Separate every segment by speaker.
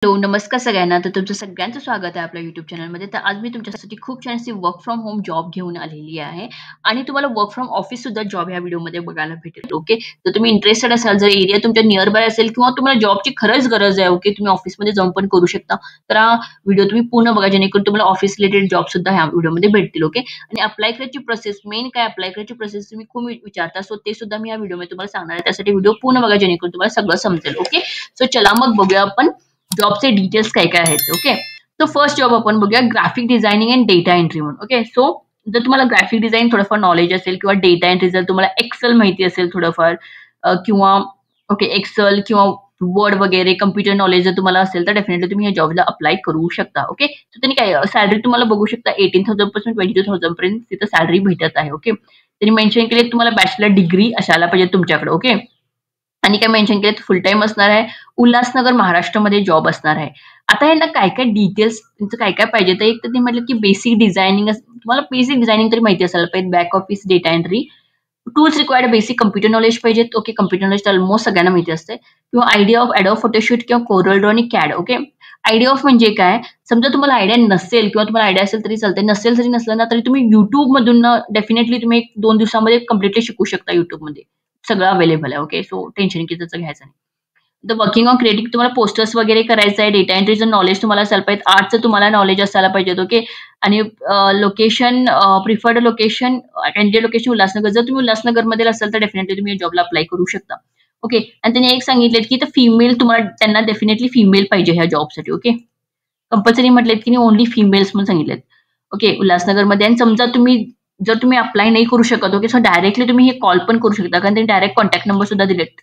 Speaker 1: Hello, नमस्कार सगळ्यांना. तर तुमचं सगळ्यांचं स्वागत आहे आपल्या YouTube चॅनलमध्ये. तर आज मी तुमच्यासाठी खूप छान अशी वर्क फ्रॉम होम जॉब घेऊन आलेली आहे आणि तुम्हाला वर्क फ्रॉम ऑफिस सुद्धा जॉब ह्या व्हिडिओमध्ये बघायला भेटेल. ओके. तर तुम्ही इंटरेस्टेड असाल, जर एरिया तुमच्या नियर बाय असेल किंवा तुम्हाला जॉबची खरंच गरज आहे, ओके, तुम्ही ऑफिसमध्ये जाऊन पण करू शकता. तर हा व्हिडिओ तुम्ही पूर्ण बघा, जेणेकरून तुम्हाला ऑफिस रिलेटेड जॉब सुद्धा ह्या व्हिडिओमध्ये भेटतील. ओके. आणि अप्लाय करायची प्रोसेस, मेन काय अप्लाय करायची प्रोसेस तुम्ही खूप विचारता. सो ते सुद्धा मी या व्हिडिओमध्ये तुम्हाला सांगणार आहे. त्यासाठी व्हिडिओ पूर्ण बघा, जेणेकरून तुम्हाला सगळं समजेल. ओके. सो चला मग बघूया आपण जॉबचे डिटेल्स काय काय आहेत. ओके. तो फर्स्ट जॉब आपण बघूया, graphic designing and data entry म्हणून. ओके. सो जर तुम्हाला ग्राफिक डिझाईन थोडंफार नॉलेज असेल किंवा डेटा एंट्री जर तुम्हाला एक्सेल माहिती असेल थोडंफार किंवा ओके एक्सेल किंवा वर्ड वगैरे कम्प्युटर नॉलेज जर तुम्हाला असेल तर डेफिनेटली तुम्ही या जॉबला अप्लाय करू शकता. ओके. तर त्यांनी काय सॅलरी तुम्हाला बघू शकता 18,000 पासून 22,000 पर्यंत तिथं सॅलरी भेटत आहे. ओके. त्यांनी मेन्शन केले तुम्हाला बॅचलर डिग्री असायला पाहिजे तुमच्याकडे. ओके. आणि काय मेन्शन केलं फुल टाईम असणार आहे. उल्हासनगर महाराष्ट्रामध्ये जॉब असणार आहे. आता यांना काय-काय डिटेल्स तुमचं काय-काय पाहिजे तर एक तर ते म्हटलं की बेसिक डिझायनिंग तुम्हाला बेसिक डिझायनिंग तरी माहिती असायला पाहिजे. Back office data entry tools required basic computer knowledge पाहिजेत. ओके. कॉम्प्युटर नॉलेज तर ऑलमोस्ट सगळ्यांना माहिती असते किंवा आयडिया ऑफ Adobe फोटोशूट किंवा Corel Draw आणि CAD. ओके. आयडिया ऑफ म्हणजे काय? समजा तुम्हाला आयडिया नसेल किंवा तुम्हाला आयडिया असेल तरी चालते. नसेल जरी नसलं ना तरी तुम्ही YouTubeमधून डेफिनेटली तुम्ही 1-2 दिवसामध्ये कंप्लीटली शिकू शकता YouTubeमध्ये. सगळं अवेलेबल आहे. ओके. सो टेन्शन त्याचं घ्यायचं नाही. द वर्किंग ऑन क्रिएटिव्ह तुम्हाला पोस्टर्स वगैरे करायचं आहे. डेटा एंट्रीचं नॉलेज तुम्हाला असायला पाहिजे. आर्टचं तुम्हाला नॉलेज असायला पाहिजे. ओके. आणि location preferred location candidate location Ulhasnagar. जर तुम्ही उल्हासनगरमध्ये असाल तर डेफिनेटली तुम्ही या जॉबला अप्लाय करू शकता. ओके. आणि त्यांनी एक सांगितलं की फिमेल तुम्हाला त्यांना डेफिनेटली फिमेल पाहिजे ह्या जॉबसाठी. ओके. कंपल्सरी म्हटलेत की ओन्ली फिमेल्स म्हणून सांगितलेत. ओके. उल्हासनगरमध्ये आणि समजा जर तुम्ही अप्लाय नाही करू शकत ओके सो डायरेक्टली तुम्ही हे कॉल पण करू शकता कारण त्यांनी डायरेक्ट कॉन्टॅक्ट नंबर सुद्धा दिलेत.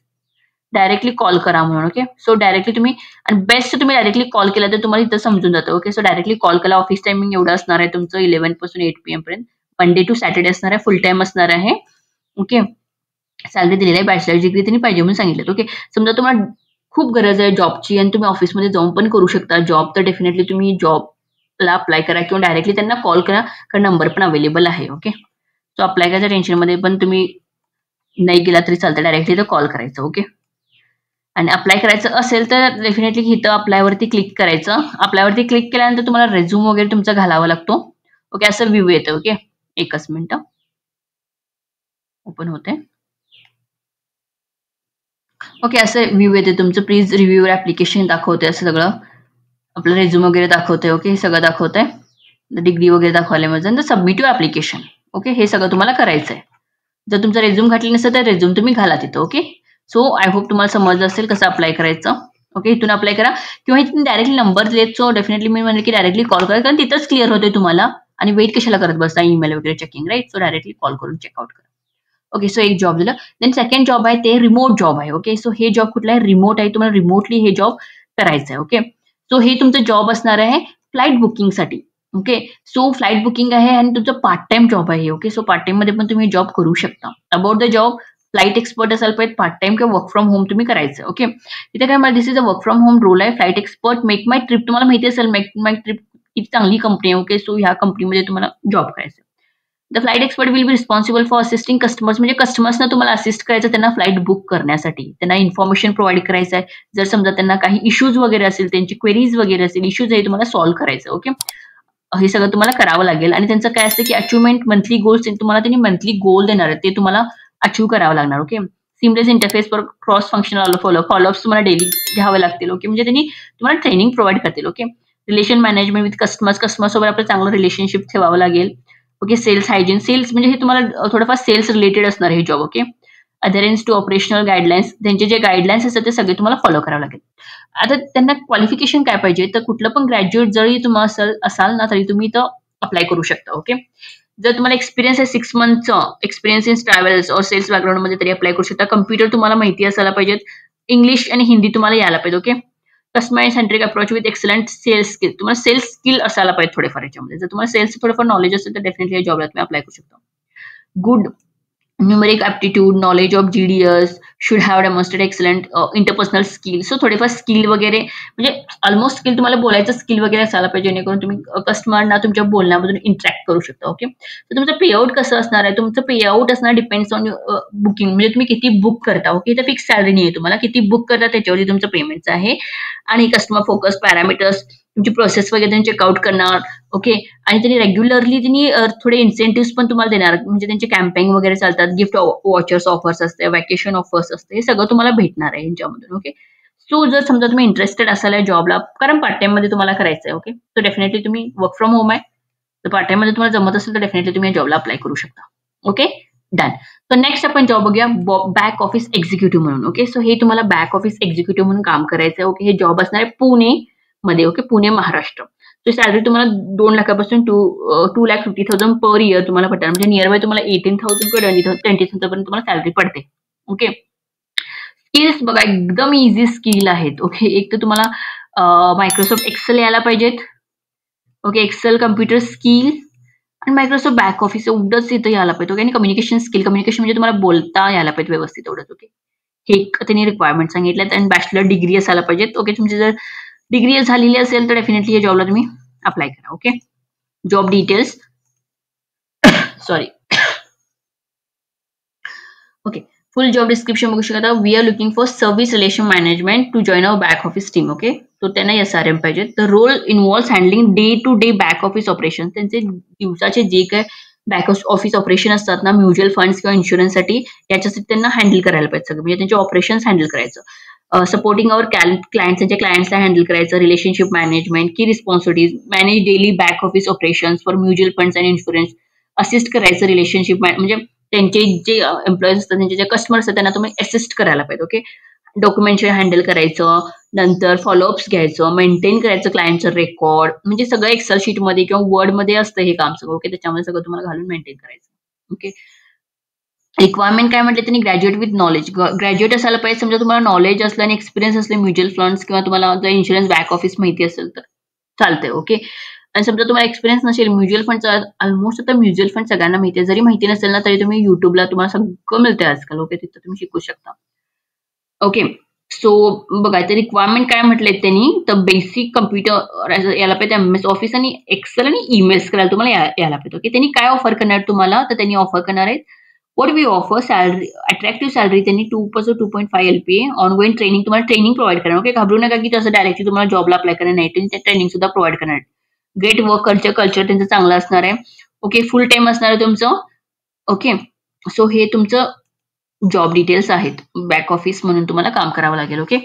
Speaker 1: डायरेक्टली कॉल करा म्हणून. ओके. सो डायरेक्टली तुम्ही आणि बेस्ट तुम्ही डायरेक्टली कॉल केला तर तुम्हाला इथं समजून जातं. ओके. सो डायरेक्टली कॉल केला. ऑफिस टायमिंग एवढं असणार आहे तुमचं 11 पासून 8 PM पर्यंत. मंडे टू सॅटर्डे असणार आहे. फुल टाईम असणार आहे. ओके. सॅलरी दिलेली आहे. बॅचलर डिग्री त्यांनी पाहिजे म्हणून सांगितलं. ओके. समजा तुम्हाला खूप गरज आहे जॉबची आणि तुम्ही ऑफिसमध्ये जाऊन पण करू शकता जॉब तर डेफिनेटली तुम्ही जॉबला अप्लाय करा किंवा डायरेक्टली त्यांना कॉल करा कारण नंबर पण अवेलेबल आहे. ओके. सो अप्लाय करायच्या टेन्शनमध्ये पण तुम्ही नाही गेला तरी चालतं. डायरेक्टली इथं कॉल करायचं. ओके. आणि अप्लाय करायचं असेल तर डेफिनेटली इथं अप्लायवरती क्लिक करायचं. अप्लायवरती क्लिक केल्यानंतर तुम्हाला रेझ्यूम वगैरे तुमचा घालावा लागतो. ओके. असं व्ह्यू येतं. ओके. एकच मिनिटं. ओपन होते. ओके. असं व्ह्यू येते तुमचं. प्लीज रिव्ह्यू युअर ॲप्लिकेशन दाखवते असं सगळं. आपलं रेझ्यूम वगैरे दाखवतंय. ओके. हे सगळं दाखवतंय. डिग्री वगैरे दाखवल्या म्हणजे सबमिट युअर ॲप्लिकेशन. ओके. हे सगळं तुम्हाला करायचंय. जर तुमचा रेझ्यूम घातला नसेल तर रेझ्यूम तुम्ही घाला तिथं. ओके. सो आय होप तुम्हाला समजलं असेल कसं अप्लाय करायचं. ओके. इथून अप्लाय करा किंवा इथून डायरेक्टली नंबर दिलेत सो डेफिनेटली मी म्हणेन की डायरेक्टली कॉल करा कारण तिथंच क्लिअर होते तुम्हाला आणि वेट कशाला करत बसता ईमेल वगैरे checking right. So directly call करून चेकआउट करा. ओके. सो एक जॉब दिलं. देन सेकंड जॉब आहे ते रिमोट जॉब आहे. ओके. सो हे जॉब कुठला आहे? रिमोट आहे. तुम्हाला रिमोटली हे जॉब करायचं आहे. ओके. सो हे तुमचं जॉब असणार आहे फ्लाइट बुकिंगसाठी. ओके. सो फ्लाइट बुकिंग आहे आणि तुमचं पार्ट टाईम जॉब आहे. ओके. सो पार्ट टाईममध्ये पण तुम्ही जॉब करू शकता. About the job flight expert असायला पाहिजे. पार्ट टाईम किंवा वर्क फ्रॉम होम तुम्ही करायचं. ओके. तिथे काय मला this is a work from home role आहे. Flight expert MakeMyTrip तुम्हाला माहिती असेल मेक माय ट्रिप किती चांगली कंपनी आहे. ओके. सो ह्या कंपनीमध्ये तुम्हाला जॉब करायचा. The flight expert will be responsible for assisting customers म्हणजे कस्टमर्सना तुम्हाला असिस्ट करायचं त्यांना फ्लाइट बुक करण्यासाठी. त्यांना इन्फॉर्मेशन प्रोव्हाईड करायचं आहे. जर समजा त्यांना काही इश्यूज वगैरे असेल, त्यांची क्वेरीज वगैरे असेल, इश्यूज आहे तुम्हाला सॉल्व्ह करायचं. ओके. हे सगळं तुम्हाला करावं लागेल आणि त्यांचं काय असतं की अचिव्हमेंट मंथली गोल्स तुम्हाला त्यांनी मंथली गोल देणार आहे ते तुम्हाला अचीव्ह करावं लागणार. Okay. Seamless interface for cross functional follow-ups तुम्हाला डेली घ्यावे लागतील. ओके. म्हणजे त्यांनी तुम्हाला ट्रेनिंग प्रोव्हाईड करतील. ओके. रिलेशन मॅनेजमेंट विथ कस्टमर्ससोबत आपलं चांगलं रिलेशनशिप ठेवावं लागेल. ओके. सेल्स हायजीन सेल्स म्हणजे हे तुम्हाला थोडंफार सेल्स रिलेटेड असणार हे job. Okay. Adherence to operational guidelines त्यांचे जे गाईडलाईन्स असतात ते सगळे तुम्हाला फॉलो करावे लागेल. आता त्यांना क्वालिफिकेशन काय पाहिजे तर कुठलं पण ग्रॅज्युएट जरी तुम्ही असाल ना तरी तुम्ही इथं अप्लाय करू शकता. ओके. जर तुम्हाला एक्सपिरियन्स आहे 6 मंथचं एक्सपिरियन्स इन ट्रॅव्हल्स और सेल्स बॅकग्राऊंडमध्ये तरी अप्लाय करू शकता. कम्प्युटर तुम्हाला माहिती असायला पाहिजे. इंग्लिश आणि हिंदी तुम्हाला यायला पाहिजे. Okay. Customer centric approach with excellent sales skill तुम्हाला सेल्स स्किल असायला पाहिजे थोडेफार याच्यामध्ये. जर तुम्हाला सेल्स थोडंफार नॉलेज असेल तर डेफिनेटली या जॉबला तुम्ही अप्लाय करू शकता. Good numeric aptitude, knowledge of GDS, should have demonstrate excellent interpersonal skill. So थोडेफार स्किल वगैरे म्हणजे ऑलमोस्ट स्किल तुम्हाला बोलायचं स्किल वगैरे असायला पाहिजे जेणेकरून तुम्ही कस्टमरना तुमच्या बोलण्यामधून इंटरॅक्ट करू शकता. ओके, तर तुमचं पेआउट कसं असणार आहे? तुमचं पेआउट असणार डिपेंड्स ऑन बुकिंग, म्हणजे तुम्ही किती बुक करता. ओके, तर फिक्स सॅलरी नाही आहे तुम्हाला, किती बुक करता त्याच्यावरती तुमचं पेमेंटचं आहे. आणि कस्टमर फोकस पॅरामीटर्स, तुमची प्रोसेस वगैरे त्यांनी चेकआउट करणार. ओके, आणि त्यांनी रेग्युलरली त्यांनी थोडे इन्सेंटिव्ह पण तुम्हाला देणार, म्हणजे त्यांचे कॅम्पेन वगैरे चालतात, गिफ्ट वॉचर्स ऑफर्स असते, वॅकेशन ऑफर्स असते, हे सगळं तुम्हाला भेटणार आहे यांच्यामधून. ओके, सो जर समजा तुम्ही इंटरेस्टेड असाल या जॉबला, कारण पार्ट टाइम मध्ये तुम्हाला करायचं आहे. ओके, तर डेफिनेटली तुम्ही वर्क फ्रॉम होम आहे, तर पार्ट टाइम मध्ये तुम्हाला जमत असेल तर डेफिनेटली तुम्ही या जॉबला अप्लाय करू शकता. Okay, done. तर नेक्स्ट आपण जॉब बघूया बॅक ऑफिस एक्झिक्युटिव्ह म्हणून. ओके, सो हे तुम्हाला बॅक ऑफिस एक्झिक्युटिव्ह म्हणून काम करायचं आहे. ओके, हे जॉब असणार आहे पुणे मध्ये. ओके, पुणे महाराष्ट्र. तर सॅलरी तुम्हाला 2 लाखापासून 2,50,000 पर इयर तुम्हाला पडणार, म्हणजे नियर बाय तुम्हाला 18,000 किंवा 20,000 पर्यंत तुम्हाला सॅलरी पडते. ओके, स्किल्स बघा एकदम इझी स्किल आहेत. ओके, एक तर तुम्हाला मायक्रोसॉफ्ट एक्सेल यायला पाहिजेत. ओके, एक्सेल, कम्प्युटर स्किल आणि मायक्रोसॉफ्ट बॅक ऑफिस एवढंच इथं यायला पाहिजे. ओके, आणि कम्युनिकेशन स्किल, कम्युनिकेशन म्हणजे तुम्हाला बोलता यायला पाहिजे व्यवस्थित, एवढंच. ओके, हे त्यांनी रिक्वायरमेंट सांगितल्यात. आणि बॅचलर डिग्री असायला पाहिजेत. ओके, तुमची जर डिग्री झालेली असेल तर डेफिनेटली या जॉबला तुम्ही अप्लाय करा. Okay, job details sorry. Okay, full job description बघू शकता. We are looking for service relation management to join our back office team. Okay, तो त्यांना SRM पाहिजे. The role involves handling day to day back office operation. त्यांचे दिवसाचे जे काय back office operation असतात ना, म्युच्युअल फंड्स किंवा इन्शुरन्ससाठी, याच्यासाठी त्यांना हँडल करायला पाहिजे सगळं, म्हणजे त्यांचे ऑपरेशन्स हँडल करायचं. सपोर्टिंग अवर क्लायंट्स, त्यांच्या क्लायंट्सला हँडल करायचं. रिलेशनशिप मॅनेजमेंट, की responsibilities, manage daily back office operations for mutual funds आणि इन्शुरन्स. असिस्ट करायचं रिलेशनशिप, म्हणजे त्यांचे जे एम्प्लॉईज असतात, त्यांचे जे कस्टमर असतात त्यांना तुम्ही असिस्ट करायला पाहिजे. ओके, डॉक्युमेंटचे हँडल करायचं, नंतर फॉलोअप्स घ्यायचं, मेंटेन करायचं क्लायंटचं रेकॉर्ड, म्हणजे सगळं एक्सेल शीटमध्ये किंवा वर्डमध्ये असतं हे काम सगळं. ओके, त्याच्यामध्ये सगळं तुम्हाला घालून मेंटेन करायचं. ओके, रिक्वायरमेंट काय म्हटलं त्यांनी? ग्रॅज्युएट विथ नॉलेज, ग्रॅज्युएट असायला पाहिजे. समजा तुम्हाला नॉलेज असलं आणि एक्सपिरियन्स असले म्युच्युअल फंड्स किंवा तुम्हाला जर इन्शुरन्स बॅक ऑफिस माहिती असेल तर चालतंय. ओके, आणि समजा तुम्हाला एक्सपिरियन्स नसेल म्युच्युअल फंडचा, ऑलमोस्ट आता म्युच्युअल फंड सगळ्यांना माहिती आहे. जरी माहिती नसेल ना तरी तुम्ही युट्यूबला तुम्हाला सगळं मिळते आजकाल. ओके, तिथं तुम्ही शिकू शकता. ओके, सो बघा ते रिक्वायरमेंट काय म्हटलेत त्यांनी, तर बेसिक कम्प्युटर यायला पाहिजे, MS ऑफिस आणि एक्सेल आणि ईमेल्स करायला तुम्हाला यायला पाहिजे. ओके, त्यांनी काय ऑफर करणार तुम्हाला, तर त्यांनी ऑफर करणार आहेत what we offer salary, attractive salary. त्यांनी 2.5 LPA ऑनगोईंग ट्रेनिंग, तुम्हाला ट्रेनिंग प्रोव्हाइड करणार. ओके, घाबरू नका की तसं डायरेक्टली तुम्हाला जॉबला अप्लाय करणार नाही, त्यांनी ट्रेनिंग सुद्धा प्रोव्हाइड करणार. ग्रेट वर्क कल्चर, कल्चर त्यांचं चांगलं असणार आहे. ओके, फुल टाइम असणार आहे तुमचं. ओके, सो हे तुमचं जॉब डिटेल्स आहेत. बॅक ऑफिस म्हणून तुम्हाला काम करावं लागेल. ओके,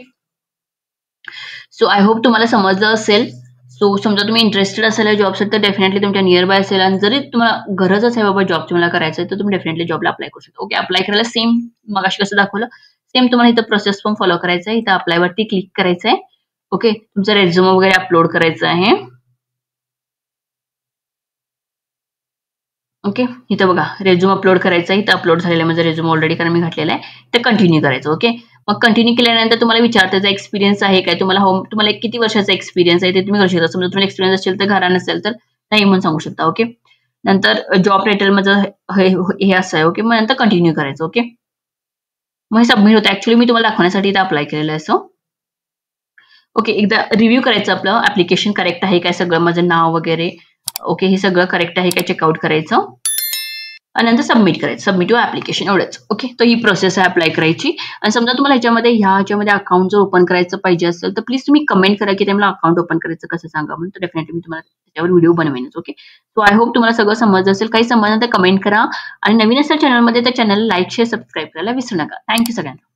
Speaker 1: सो आय होप तुम्हाला समजलं असेल. सो समजा तुम्ही इंटरेस्टेड असेल या जॉबसाठी तर डेफिनेटली तुमच्या नियर बाय असेल, आणि जरी तुम्हाला गरजच आहे बाबा जॉब तुम्हाला करायचं आहे तर तुम्ही डेफिनेटली जॉबला अप्लाय करू शकता. ओके, अप्लाय करायला सेम मगाशी कसं दाखवलं सेम तुम्हाला इथं प्रोसेस पण फॉलो करायचं आहे. इथं अप्लायवरती क्लिक करायचं आहे. ओके, तुमचा रेझ्युम वगैरे अपलोड करायचा आहे. ओके, इथं बघा रेझ्युम अपलोड करायचा आहे. इथं अपलोड झालेला आहे माझा रेझ्युम ऑलरेडी, कारण मी घातलेला आहे. ते कंटिन्यू करायचं. ओके, मग कंटिन्यू केल्यानंतर तुम्हाला विचारतं एक्सपिरियन्स आहे काय, तुम्हाला किती वर्षाचा एक्सपिरियन्स आहे ते तुम्ही करू शकता. समजा तुम्हाला एक्सपिरियन्स असेल तर घरा नसेल तर नाही म्हणून सांगू शकता. ओके, नंतर जॉब टायटल माझं हे असं आहे. ओके, मग नंतर कंटिन्यू करायचं. ओके, मग हे सबमिट होतं. ऍक्च्युली मी तुम्हाला दाखवण्यासाठी इथं अप्लाय केलेलं आहे. सो ओके, एकदा रिव्ह्यू करायचं आपलं ऍप्लिकेशन करेक्ट आहे काय, सगळं माझं नाव वगैरे. ओके, हे सगळं करेक्ट आहे काय चेकआउट करायचं आणि नंतर सबमिट करायचं. सबमिट युअर ऍप्लिकेशन, एवढंच. ओके, तर ही प्रोसेस आहे अप्लाय करायची. आणि समजा तुम्हाला ह्याच्यामध्ये अकाउंट जर ओपन करायचं पाहिजे असेल तर प्लीज तुम्ही कमेंट करा की मला अकाउंट ओपन करायचं कसं सांगा म्हणून, तर डेफिनेटली मी तुम्हाला त्याच्यावर व्हिडिओ बनवेनच. ओके, सो आय होप तुम्हाला सगळं समजलं असेल. काही समजलं तर कमेंट करा, आणि नवीन असेल चॅनलमध्ये तर चॅनलला लाईक, शेअर, सबस्क्राईब करायला विसरू नका. थँक्यू सगळ्यांना.